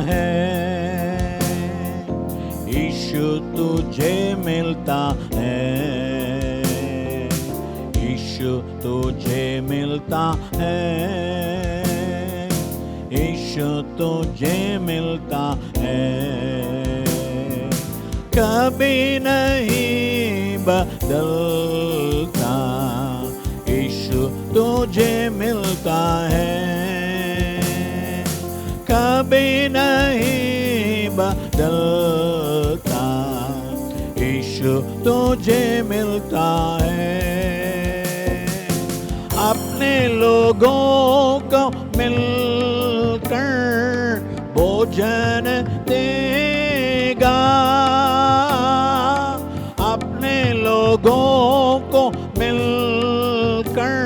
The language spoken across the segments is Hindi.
है, यीशु तुझे मिलता है, यीशु तुझे मिलता है, यीशु तुझे मिलता है। कभी नहीं बदलता, यीशु तुझे मिलता है, कभी नहीं बदलता, यीशु तुझे मिलता है। अपने लोगों को मिलकर भोजन देगा, अपने लोगों को मिलकर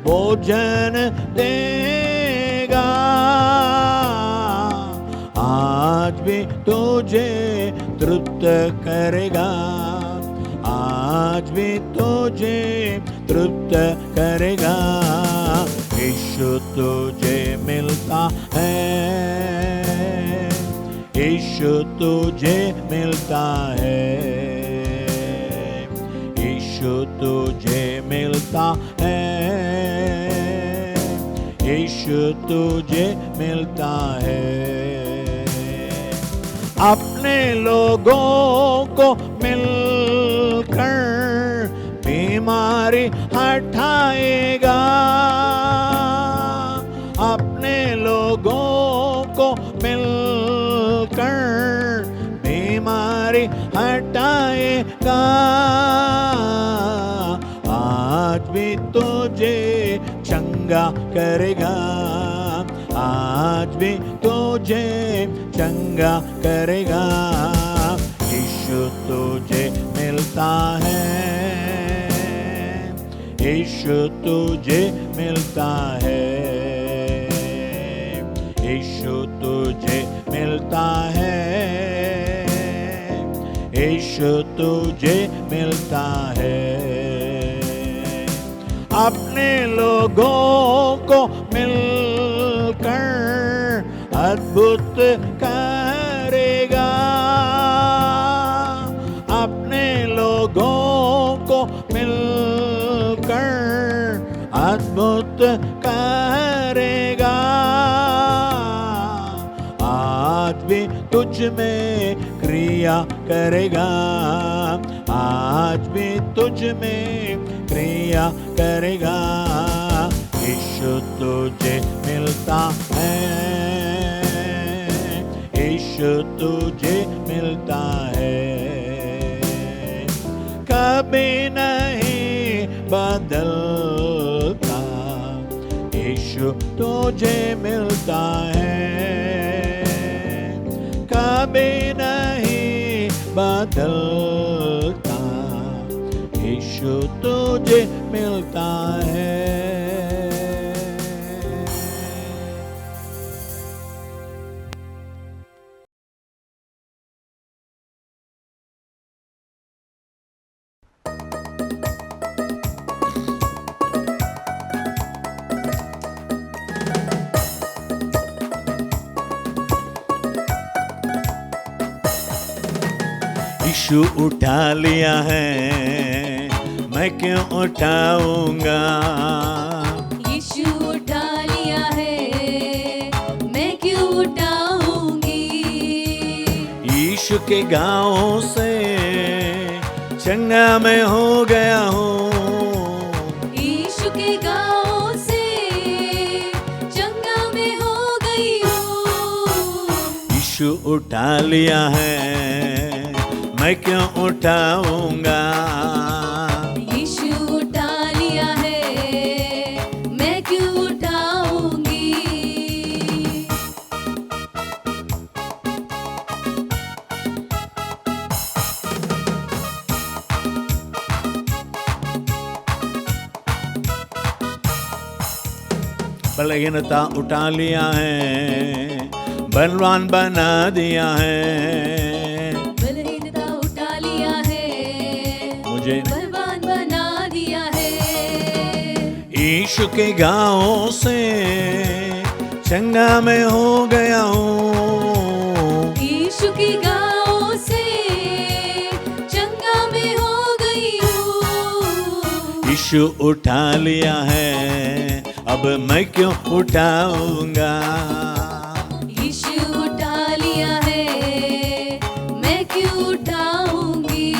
भोजन देगा। आज भी तुझे तृप्त करेगा, आज भी तुझे तृप्त करेगा। यीशु तुझे मिलता है, यीशु तुझे मिलता है, यीशु तुझे मिलता है, यीशु तुझे मिलता है। अपने लोगों को मिलकर बीमारी हटाएगा, अपने लोगों को मिलकर बीमारी हटाएगा। आज भी तुझे चंगा करेगा, आज भी तुझे चंगा करेगा। यीशु तुझे मिलता है, यीशु तुझे मिलता है, यीशु तुझे मिलता है, यीशु तुझे मिलता है। अपने लोगों को मिलकर अद्भुत करेगा, अपने लोगों को मिलकर अद्भुत करेगा। आज भी तुझ में क्रिया करेगा, आज भी तुझ में क्रिया करेगा। यीशु तुझे मिलता है, यीशु तुझे मिलता है, कभी नहीं बदलता। यीशु तुझे मिलता है, कभी नहीं बदलता। यीशु तुझे मिलता है। यीशु उठा लिया है, मैं क्यों उठाऊंगा। यीशु उठा लिया है, मैं क्यों उठाऊंगी। यीशु के गाँव से चंगा मैं हो गया हूँ, यीशु के गाँव से चंगा मैं हो गई हूँ। यीशु उठा लिया है, मैं क्यों उठाऊंगा। यीशु उठा लिया है, मैं क्यों उठाऊंगी। बलहीनता उठा लिया है, बलवान बना दिया है। बलहीनता उठा लिया है, मुझे बलवान बना दिया है। यीशु के गाँव से चंगा मैं हो गया हूँ, यीशु उठा लिया है, अब मैं क्यों उठाऊंगा। यीशु उठा लिया है, मैं क्यों उठाऊंगी।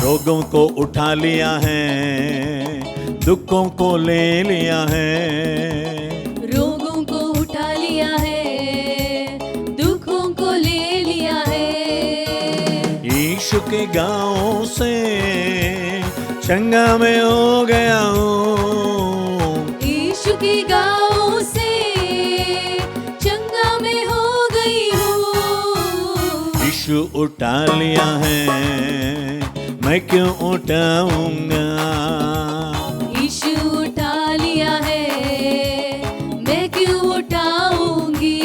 रोगों को उठा लिया है, दुखों को ले लिया है। रोगों को उठा लिया है, दुखों को ले लिया है। यीशु के गाँव से चंगा मैं हो गया हूँ। यीशु की गाँव से चंगा मैं हो गई हूँ। यीशु उठा लिया है, मैं क्यों उठाऊंगा। यीशु उठा लिया है, मैं क्यों उठाऊंगी।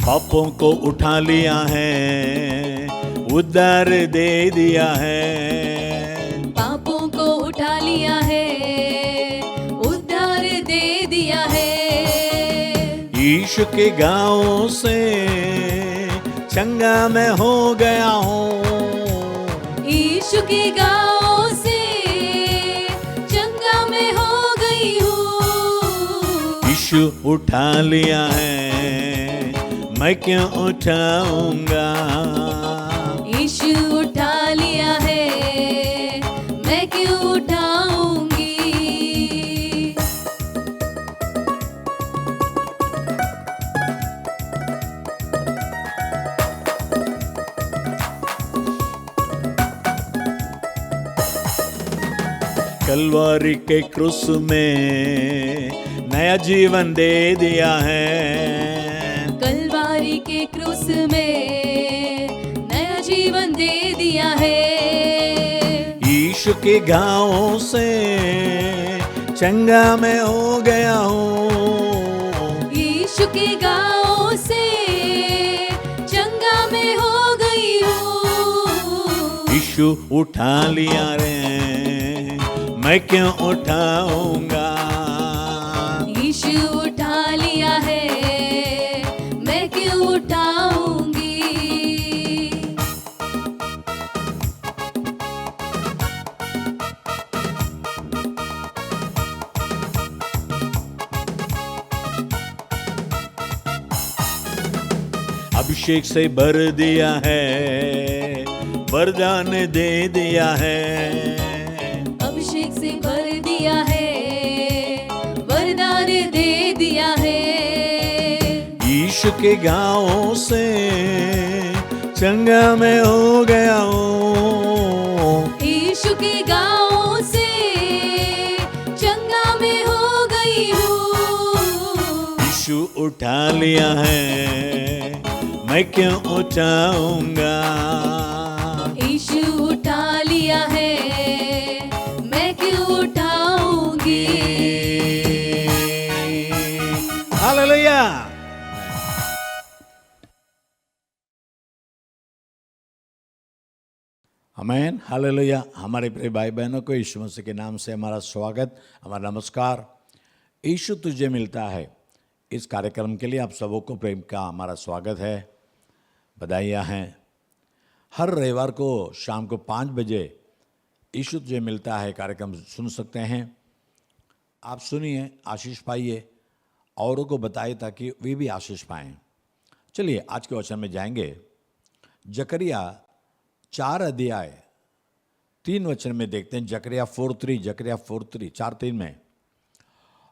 पापों को उठा लिया है, उद्धार दे दिया है। पापों को उठा लिया है, उद्धार दे दिया है। यीशु के गाँव से चंगा मैं हो गया हूँ। यीशु के गाँव से चंगा मैं हो गई हूँ। यीशु उठा लिया है, मैं क्यों उठाऊंगा। यीशु उठा लिया है, मैं क्यों उठाऊंगी। कलवारी के क्रूस में नया जीवन दे दिया है। कलवारी के क्रूस में नया जीवन दे दिया है। यीशु के गाँव से चंगा मैं हो गया हूँ। यीशु के गाँव से चंगा मैं हो गई हूँ। यीशु उठा लिया रे, मैं क्यों उठाऊंगा। यीशु उठा लिया है, मैं क्यों उठाऊंगी। अभिषेक से भर दिया है, वरदान दे दिया है। अभिषेक से भर दिया है, वरदान दे दिया है। यीशु के गाँव से चंगा मैं हो गया हूँ। यीशु के गाँव से चंगा मैं हो गई हूँ। यीशु उठा लिया है, मैं क्यों उठाऊंगा। यीशु उठा लिया है, मैं क्यों उठाऊंगी। हालेलुया। आमीन, हालेलुया। हमारे प्रिय भाई बहनों को यीशु मसीह के नाम से हमारा स्वागत, हमारा नमस्कार। यीशु तुझे मिलता है, इस कार्यक्रम के लिए आप सबों को प्रेम का हमारा स्वागत है, बधाइयाँ हैं। हर रविवार को शाम को 5 बजे यीशु तुझे मिलता है कार्यक्रम सुन सकते हैं। आप सुनिए, आशीष पाइए, औरों को बताइए ताकि वे भी आशीष पाएं। चलिए आज के वचन में जाएंगे। जकरिया 4 अध्याय 3 वचन में देखते हैं। जकरिया 4:3 4:3 में।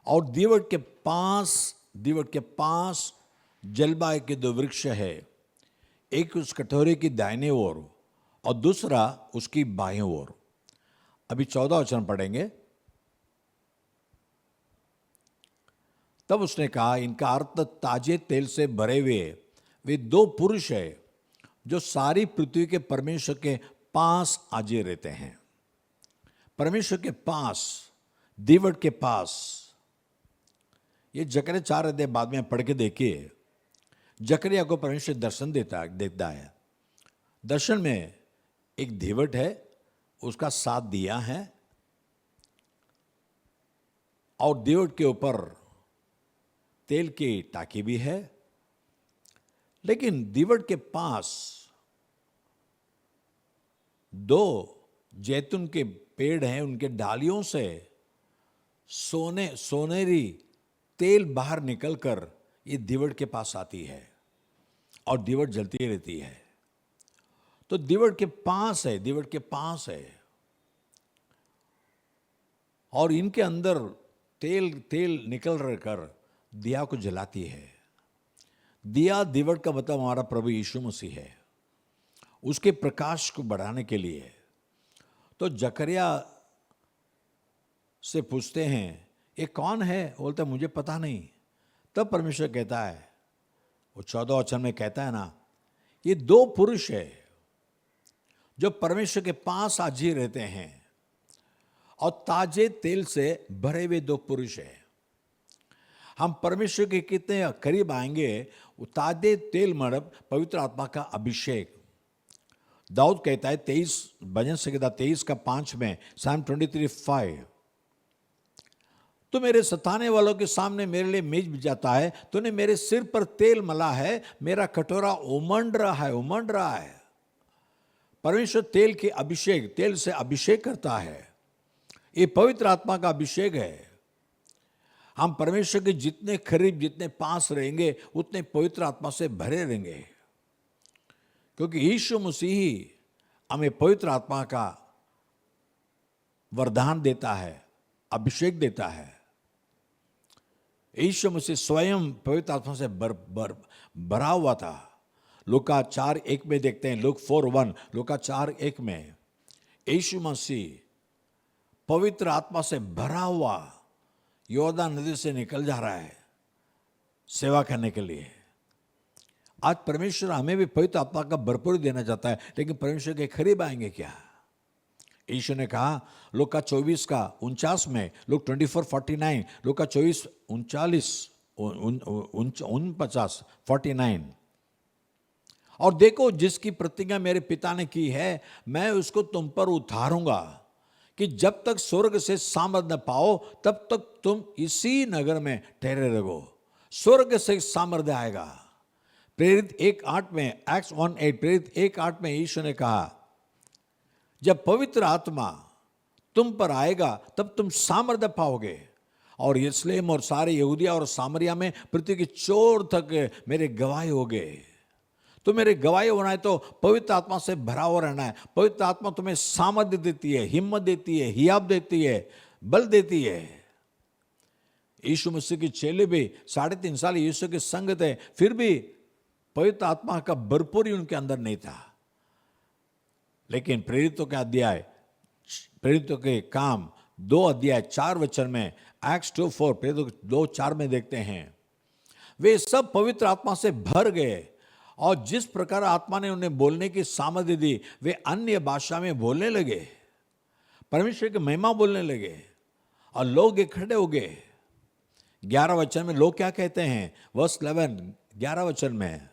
और दीवट के पास जलबाय के 2 वृक्ष है, एक उस कटोरे की दाहिने ओर और दूसरा उसकी बाएं ओर। अभी 14 वचन पढ़ेंगे। तब उसने कहा, इनका अर्थ ताजे तेल से भरे हुए वे 2 पुरुष है जो सारी पृथ्वी के परमेश्वर के पास आजे रहते हैं। परमेश्वर के पास, दीवट के पास। ये जकरिया 4 अध्याय बाद में पढ़ के देखिए। जकरिया को परमेश्वर दर्शन देता है। दर्शन में एक दीवट है, उसका 7 दिया है और दीवट के ऊपर तेल की टाकी भी है। लेकिन दीवट के पास 2 जैतून के पेड़ हैं, उनके डालियों से सोनेरी तेल बाहर निकलकर ये दीवट के पास आती है और दीवट जलती रहती है। तो दीवट के पास है और इनके अंदर तेल निकल कर दिया को जलाती है। दिया दीवट का मतलब हमारा प्रभु यीशु मसीह है, उसके प्रकाश को बढ़ाने के लिए। तो जकरिया से पूछते हैं ये कौन है? बोलता है मुझे पता नहीं। तब परमेश्वर कहता है, वो 14 वचन में कहता है ना, ये 2 पुरुष है जो परमेश्वर के पास आज ही रहते हैं और ताजे तेल से भरे हुए 2 पुरुष है। हम परमेश्वर के कितने करीब आएंगे, वो ताजे तेल मतलब पवित्र आत्मा का अभिषेक। दाऊद कहता है 23 भजन संहिता 23:5 में, Psalm 23:5, तो मेरे सताने वालों के सामने मेरे लिए मेज बिछाता है, तूने मेरे सिर पर तेल मला है, मेरा कटोरा उमंड रहा है। परमेश्वर तेल से अभिषेक करता है। ये पवित्र आत्मा का अभिषेक है। हम परमेश्वर के जितने करीब, जितने पास रहेंगे, उतने पवित्र आत्मा से भरे रहेंगे, क्योंकि यीशु मसीह ही हमें पवित्र आत्मा का वरदान देता है, अभिषेक देता है। यीशु मसीह स्वयं पवित्र आत्मा से भरा हुआ था। लूका 4:1 में देखते हैं, लूक 4:1, लूका 4:1 में यीशु मसीह पवित्र आत्मा से भरा हुआ यॉर्दान नदी से निकल जा रहा है सेवा करने के लिए। आज परमेश्वर हमें भी पवित्र आत्मा का भरपूर देना चाहता है, लेकिन परमेश्वर के करीब आएंगे क्या? यीशु ने कहा लूका 24:49 में, लूक 24:49, लूका 24:49, और देखो जिसकी प्रतिज्ञा मेरे पिता ने की है, मैं उसको तुम पर उतारूंगा कि जब तक स्वर्ग से सामर्थ न पाओ तब तक तुम इसी नगर में ठहरे रहो। स्वर्ग से सामर्थ आएगा। प्रेरित 1:8 में, एक्ट्स 1:8, प्रेरित 1:8 में यीशु ने कहा जब पवित्र आत्मा तुम पर आएगा तब तुम सामर्थ पाओगे और यरूशलेम और सारे यहूदिया और सामरिया में पृथ्वी की छोर तक मेरे गवाही होगे। तो मेरे गवाही होना है तो पवित्र आत्मा से भरा हुआ रहना है। पवित्र आत्मा तुम्हें सामर्थ्य देती है, हिम्मत देती है, हियाब देती है, बल देती है। यीशु मसीह के चेले भी 3.5 साल यीशु के संग थे, फिर भी पवित्र आत्मा का भरपूरी उनके अंदर नहीं था। लेकिन प्रेरितों के काम 2:4 में, एक्ट्स 2:4, प्रेरितों 2:4 में देखते हैं, वे सब पवित्र आत्मा से भर गए और जिस प्रकार आत्मा ने उन्हें बोलने की सामर्थ्य दी, वे अन्य भाषा में बोलने लगे, परमेश्वर की महिमा बोलने लगे और लोग इकट्ठे हो गए। 11 वचन में लोग क्या कहते हैं, वर्स 11 वचन में,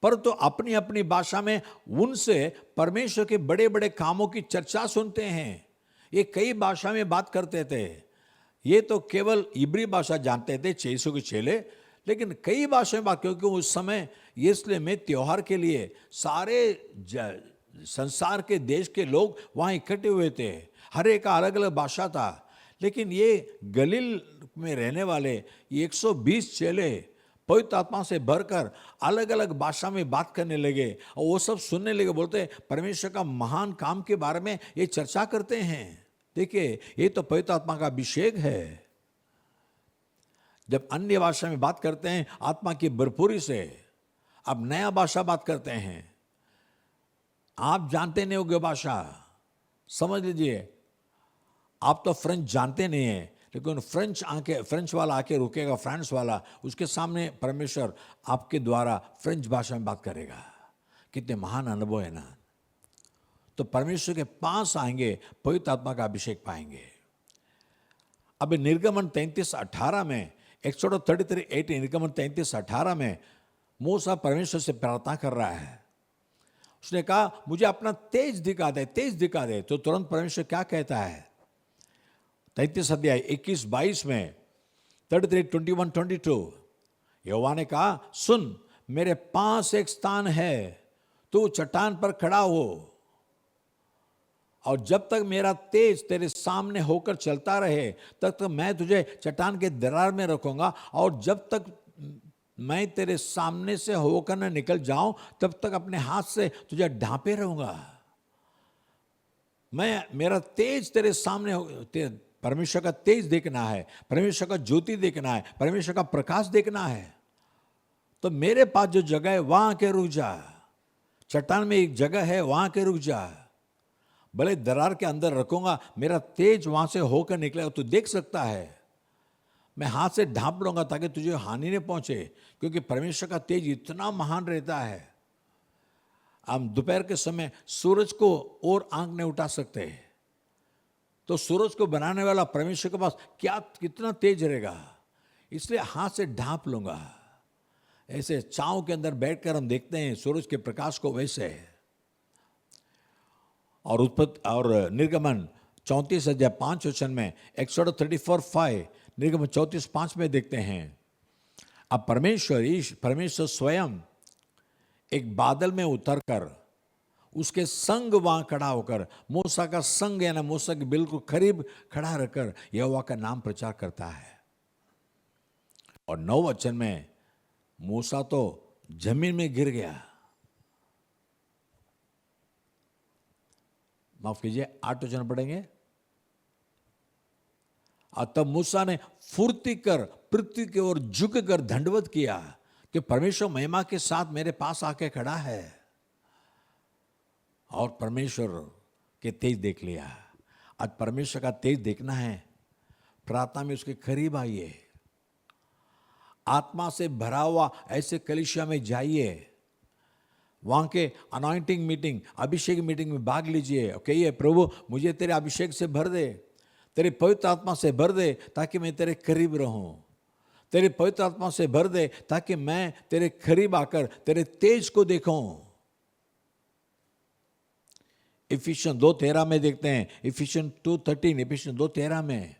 पर तो अपनी अपनी भाषा में उनसे परमेश्वर के बड़े बड़े कामों की चर्चा सुनते हैं। ये कई भाषा में बात करते थे। ये तो केवल इब्री भाषा जानते थे 600 के चेले, लेकिन कई भाषा में बात, क्योंकि उस समय यरूशलेम में त्योहार के लिए सारे संसार के देश के लोग वहाँ इकट्ठे हुए थे। हर एक का अलग अलग भाषा था। लेकिन ये गलील में रहने वाले 120 चेले पवित्र आत्मा से भरकर अलग अलग भाषा में बात करने लगे और वो सब सुनने लगे। बोलते परमेश्वर का महान काम के बारे में ये चर्चा करते हैं। देखिए, ये तो पवित्र आत्मा का अभिषेक है। जब अन्य भाषा में बात करते हैं आत्मा की भरपूरी से, अब नया भाषा बात करते हैं। आप जानते नहीं होगे भाषा, समझ लीजिए, आप तो फ्रेंच जानते नहीं हैं, लेकिन फ्रेंच वाला आके रुकेगा, फ्रांस वाला, उसके सामने परमेश्वर आपके द्वारा फ्रेंच भाषा में बात करेगा। कितने महान अनुभव है ना। तो परमेश्वर के पास आएंगे, पवित्र आत्मा का अभिषेक पाएंगे। अभी निर्गमन 33:18 में, एक्सोडस 33:18, निर्गमन 33:18 में मूसा परमेश्वर से प्रार्थना कर रहा है। उसने कहा मुझे अपना तेज दिखा दे, तेज दिखा दे। तो तुरंत परमेश्वर क्या कहता है? 33 अध्याय 21-22 में, 33:21-22, यहोवा ने कहा सुन, मेरे पास एक स्थान है, तू चट्टान पर खड़ा हो, और जब तक मेरा तेज तेरे सामने होकर चलता रहे तब तक मैं तुझे चट्टान के दरार में रखूंगा, और जब तक मैं तेरे सामने से होकर न निकल जाऊं तब तक अपने हाथ से तुझे ढांपे रहूंगा। मेरा तेज तेरे सामने परमेश्वर का तेज देखना है, परमेश्वर का ज्योति देखना है, परमेश्वर का प्रकाश देखना है, तो मेरे पास जो जगह है वहां के रुक जा। चट्टान में एक जगह है, वहां के रुक जा। भले दरार के अंदर रखूंगा, मेरा तेज वहां से होकर निकलेगा, तू देख सकता है। मैं हाथ से ढांप लूंगा ताकि तुझे हानि नहीं पहुंचे, क्योंकि परमेश्वर का तेज इतना महान रहता है। हम दोपहर के समय सूरज को और आंख नहीं उठा सकते, तो सूरज को बनाने वाला परमेश्वर के पास कितना तेज रहेगा, इसलिए हाथ से ढांप लूंगा। ऐसे छांव के अंदर बैठकर हम देखते हैं सूरज के प्रकाश को, वैसे। और निर्गमन 34:5 में, एक्सोडस 34:5, निर्गमन 34:5 में देखते हैं, अब परमेश्वर स्वयं एक बादल में उतरकर उसके संग वहां खड़ा होकर, मूसा का संग यानी मूसा के बिल्कुल करीब खड़ा रहकर यहोवा का नाम प्रचार करता है। और 9 वचन में मूसा तो जमीन में गिर गया। माफ कीजिए, 8 वचन पढ़ेंगे। और तब मूसा ने फुर्ती कर पृथ्वी की ओर झुक कर दंडवत किया कि परमेश्वर महिमा के साथ मेरे पास आके खड़ा है, और परमेश्वर के तेज देख लिया। आज परमेश्वर का तेज देखना है, प्रार्थना में उसके करीब आइए, आत्मा से भरा हुआ ऐसे कलीसिया में जाइए, वहां के अनॉइंटिंग मीटिंग, अभिषेक मीटिंग में भाग लीजिए, कहिए प्रभु मुझे तेरे अभिषेक से भर दे, तेरी पवित्र आत्मा से भर दे ताकि मैं तेरे करीब रहूं, तेरी पवित्र आत्मा से भर दे ताकि मैं तेरे करीब आकर तेरे तेज को देखूं। इफिशियन 2:13 में देखते हैं, इफिशियन 2:13, इफिशियन 2:13 में,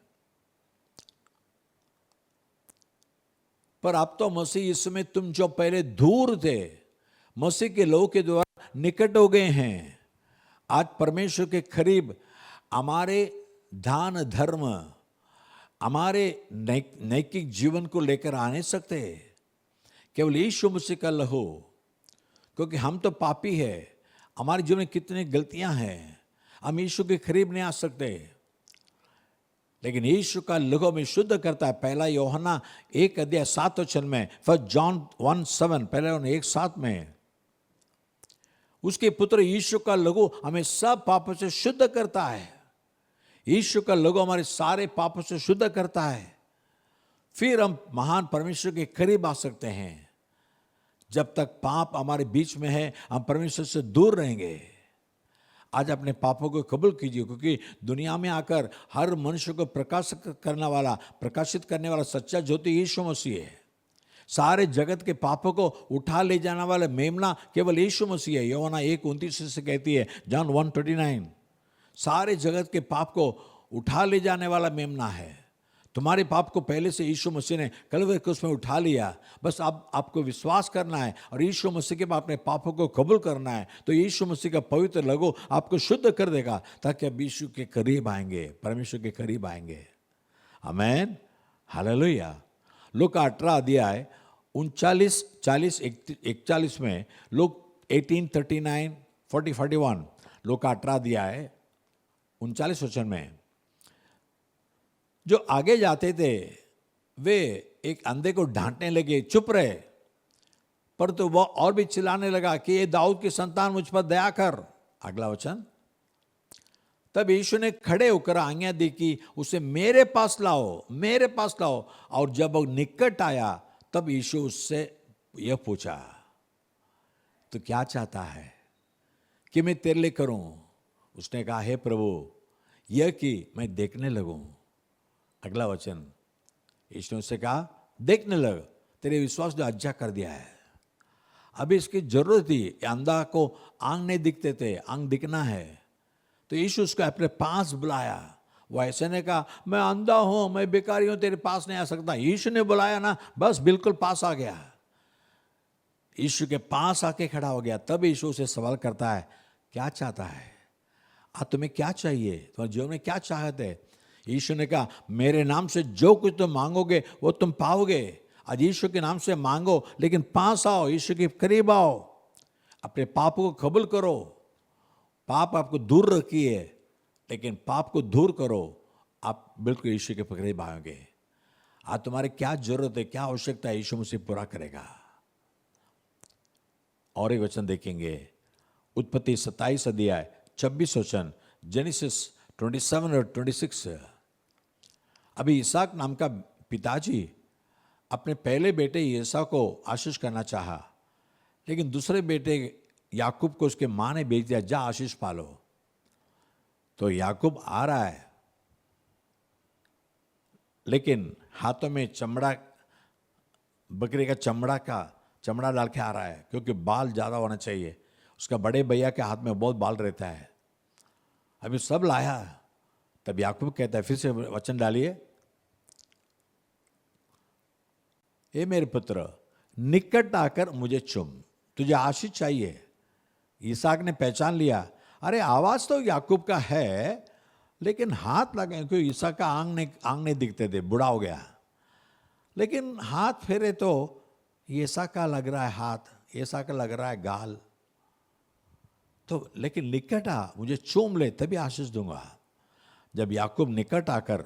पर अब तो मसीह इसमें तुम जो पहले दूर थे मसीह के लहू के द्वारा निकट हो गए हैं। आज परमेश्वर के करीब हमारे दान धर्म, हमारे नैतिक जीवन को लेकर आ नहीं सकते, केवल यीशु मसीह का लहू, क्योंकि हम तो पापी है, हमारे जीवन में कितनी गलतियां हैं, हम यीशु के करीब नहीं आ सकते, लेकिन यीशु का लहू हमें शुद्ध करता है। पहला यूहन्ना 1:7 में, 1 जॉन 1:7, पहला यूहन्ना 1:7 में, उसके पुत्र यीशु का लहू हमें सब पापों से शुद्ध करता है। यीशु का लहू हमारे सारे पापों से शुद्ध करता है, फिर हम महान परमेश्वर के करीब आ सकते हैं। जब तक पाप हमारे बीच में है हम परमेश्वर से दूर रहेंगे। आज अपने पापों को कबूल कीजिए, क्योंकि दुनिया में आकर हर मनुष्य को प्रकाशित करने वाला सच्चा ज्योति यीशु मसीह है। सारे जगत के पापों को उठा ले जाने वाला मेमना केवल यीशु मसीह है। यूहन्ना 1:29 से कहती है, जॉन 1:29, सारे जगत के पाप को उठा ले जाने वाला मेमना है। तुम्हारे पाप को पहले से यीशु मसीह ने कलवरी क्रूस में उठा लिया, बस अब आपको विश्वास करना है और यीशु मसीह के बाद अपने पापों को कबूल करना है, तो यीशु मसीह का पवित्र लहू आपको शुद्ध कर देगा, ताकि आप यीशु के करीब आएंगे, परमेश्वर के करीब आएंगे। आमीन, हालेलुया। लूका 18 39, 40, 41 में, लूक 18:39, 40, 41, लूका 18 39 वचन में, जो आगे जाते थे वे एक अंधे को डांटने लगे, चुप रहे, पर तो वह और भी चिल्लाने लगा कि ये दाऊद की संतान मुझ पर दया कर। अगला वचन, तब यीशु ने खड़े होकर आज्ञा दी कि उसे मेरे पास लाओ, मेरे पास लाओ। और जब वो निकट आया तब यीशु उससे यह पूछा, तो क्या चाहता है कि मैं तेरे लिए करूं? उसने कहा, हे प्रभु, यह कि मैं देखने लगूं। अगला वचन, यीशु ने उससे कहा, देखने लग, तेरे विश्वास ने अच्छा कर दिया है। अभी इसकी जरूरत थी, अंधा को आंख नहीं दिखते थे, आंख दिखना है। तो यीशु उसको अपने पास बुलाया। वो ऐसे ने कहा, मैं अंधा हूं, मैं बेकारी हूं, तेरे पास नहीं आ सकता। यीशु ने बुलाया ना, बस बिल्कुल पास आ गया। यीशु के पास आके खड़ा हो गया। तब यीशु से सवाल करता है, क्या चाहता है? आज तुम्हें क्या चाहिए? तुम्हारे जीवन में क्या चाहत है? यीशु ने कहा, मेरे नाम से जो कुछ तुम मांगोगे वो तुम पाओगे। आज यीशु के नाम से मांगो, लेकिन पास आओ, यीशु के करीब आओ, अपने पाप को कबूल करो। पाप आपको दूर रखिए, लेकिन पाप को दूर करो, आप बिल्कुल यीशु के करीब आओगे। आज तुम्हारी क्या जरूरत है, क्या आवश्यकता है, यीशु मुझसे पूरा करेगा। और एक वचन देखेंगे, उत्पत्ति 27 अध्याय 26 वचन, जेनेसिस 27 और 26। अभी इसहाक नाम का पिताजी अपने पहले बेटे ईसा को आशीष करना चाहा, लेकिन दूसरे बेटे याकूब को उसके माँ ने भेज दिया, जा आशीष पालो। तो याकूब आ रहा है, लेकिन हाथों में चमड़ा, बकरी का चमड़ा डाल के आ रहा है, क्योंकि बाल ज़्यादा होना चाहिए। उसका बड़े भैया के हाथ में बहुत बाल रहता है। अभी सब लाया, तब याकूब कहता है, फिर से वचन डालिए, ए मेरे पुत्र, निकट आकर मुझे चूम, तुझे आशीष चाहिए। इसहाक ने पहचान लिया, अरे आवाज तो याकूब का है, लेकिन हाथ लगे, क्योंकि इसहाक का आंग नहीं दिखते थे, बूढ़ा हो गया। लेकिन हाथ फेरे तो इसहाक का लग रहा है हाथ, इसहाक का लग रहा है गाल। तो लेकिन निकट आ, मुझे चूम ले, तभी आशीष दूंगा। जब याकूब निकट आकर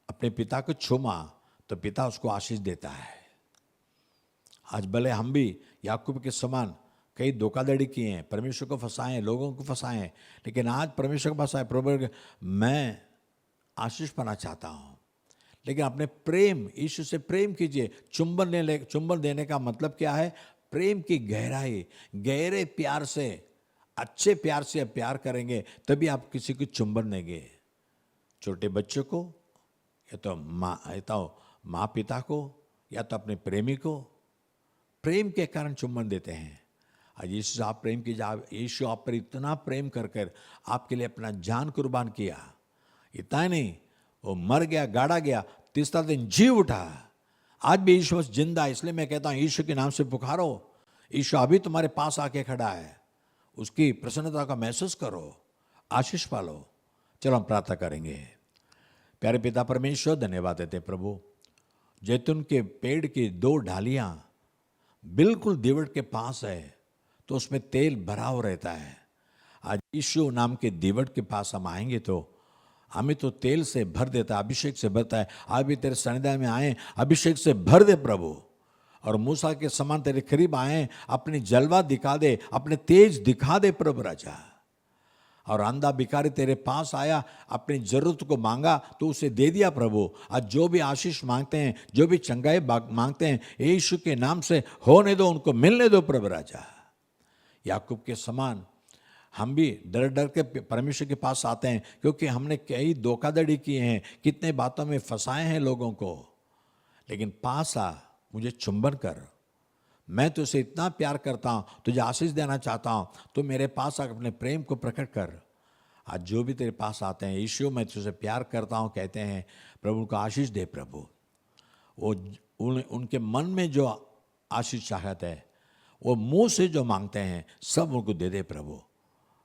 अपने पिता को चूमा, तो पिता उसको आशीष देता है। आज भले हम भी याकूब के समान कई धोखाधड़ी किए हैं, परमेश्वर को फंसाए, लोगों को फंसाए, लेकिन आज परमेश्वर के पास आए, प्रभु मैं आशीष पाना चाहता हूँ। लेकिन अपने प्रेम, यीशु से प्रेम कीजिए। चुंबन देने का मतलब क्या है? प्रेम की गहराई, गहरे प्यार से, अच्छे प्यार से आप प्यार करेंगे, तभी आप किसी को चुंबन देंगे। छोटे बच्चों को, या तो माँ पिता को, या तो अपने प्रेमी को प्रेम के कारण चुंबन देते हैं। आज यीशु आप प्रेम कीजिए। यीशु आप पर इतना प्रेम कर कर आपके लिए अपना जान कुर्बान किया। इतना ही नहीं, वो मर गया, गाड़ा गया, तीसरा दिन जी उठा। आज भी यीशु जिंदा है, इसलिए मैं कहता हूँ यीशु के नाम से पुकारो। यीशु अभी तुम्हारे पास आके खड़ा है, उसकी प्रसन्नता का महसूस करो, आशीष पालो। चलो हम प्रार्थना करेंगे। प्यारे पिता परमेश्वर, धन्यवाद देते प्रभु, जैतून के पेड़ की 2 डालियां बिल्कुल दीवट के पास है, तो उसमें तेल भरा हो रहता है। आज यीशु नाम के दीवट के पास हम आएंगे तो हमें तो तेल से भर देता है, अभिषेक से भरता है। आज भी तेरे सन्निधान में आए, अभिषेक से भर दे प्रभु, और मूसा के समान तेरे करीब आए, अपनी जलवा दिखा दे, अपने तेज दिखा दे प्रभु राजा। और अंधा भिखारी तेरे पास आया, अपनी जरूरत को मांगा तो उसे दे दिया प्रभु। आज जो भी आशीष मांगते हैं, जो भी चंगाई मांगते हैं, यीशु के नाम से होने दो, उनको मिलने दो प्रभु राजा। याकूब के समान हम भी डर डर के परमेश्वर के पास आते हैं, क्योंकि हमने कई धोखाधड़ी किए हैं, कितने बातों में फंसाए हैं लोगों को। लेकिन पास आ, मुझे चुंबन कर, मैं तुझसे इतना प्यार करता हूँ, तुझे आशीष देना चाहता हूँ, तो मेरे पास आकर अपने प्रेम को प्रकट कर। आज जो भी तेरे पास आते हैं, यीशु मैं तुझसे प्यार करता हूँ कहते हैं, प्रभु को आशीष दे प्रभु। वो उनके मन में जो आशीष चाहत है, वो मुंह से जो मांगते हैं, सब उनको दे दे प्रभु,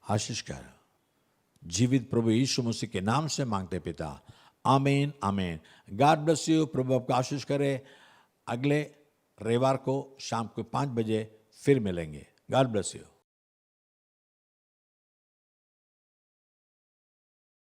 आशीष कर। जीवित प्रभु यीशु मसीह के नाम से मांगते पिता, आमीन आमीन। गॉड ब्लेस यू, प्रभु आपको आशीष करे। अगले रविवार को शाम को 5 बजे फिर मिलेंगे। God bless you.